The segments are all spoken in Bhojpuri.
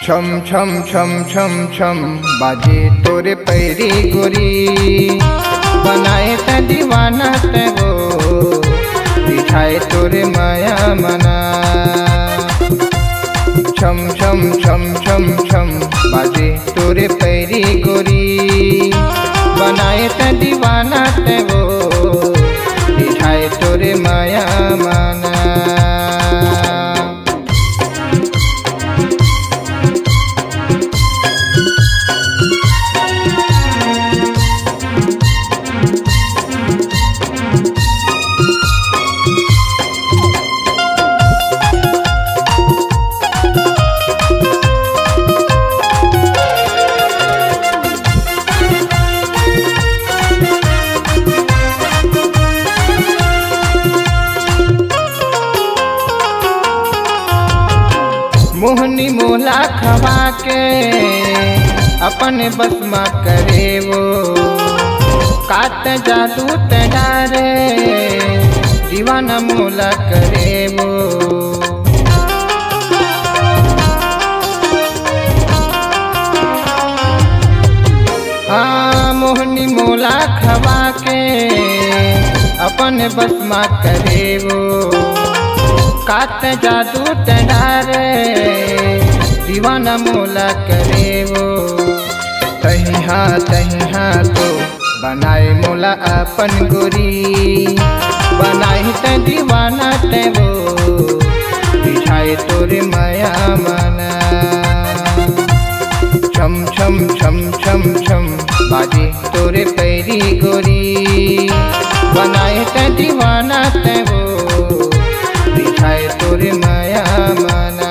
छम छम छम छम छम बाजे तोरे पैरी गोरी, बनाए त दीवाना तेगो दिखाए तोरे माया मना। छम छम छम छम छम बाजे तोरे पैरी गोरी, बनाए त दीवाना तेगो दिखाए तोरे माया मना। मोहनी मोला खवा के अपने बस मा करे वो, काट जादू तडारे दीवाना मोला करे वो। हाँ मोहनी मोला खवा के अपने बस मा करे वो, काट जादू तडारे दीवाना मोला करे वो। तही हाँ तो बनाए मोला अपन गोरी, बनाई त दीवाना ते वो दिखाए तोरे माया मना। छम छम छम छम छम बाजे तोरे पैरी गोरी, बनाए त दीवाना ते वो दिखाए तोरे माया मना।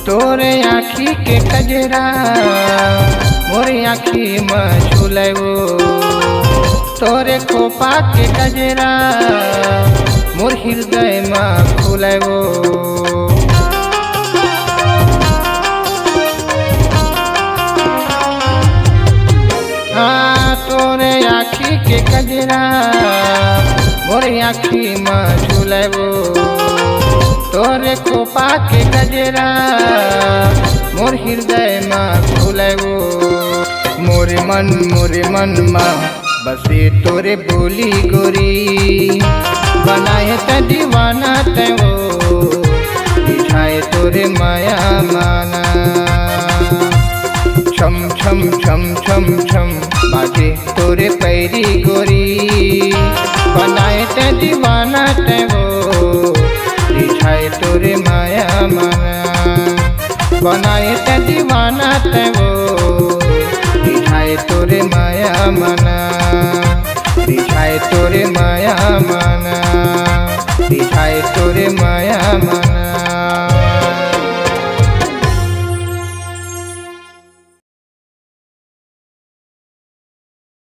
तोरे आँखी के कजरा मोरे आँखी में झूले वो, तोरे खोपा के कजरा मोर हृदय में खुले वो। हाँ तोरे आँखी के कजरा मोरे आँखी में झूले वो, तोरे खोपा के गजरा मोर हृदय में खुले वो। मोरे मन माँ बसे तोरे बोली गोरी, बनाए त दीवाना ते वो दिखाए तोरे माया माना। छम छम छम छम छम बाजे तोरे पैरी गोरी, बनाए त दीवाना ते वो दिखाए तोरे माया मना। बनाए त दीवाना ते वो दिखाए तोरे माया मना, दिखाए तोरे माया मना, दिखाए तोरे माया मना।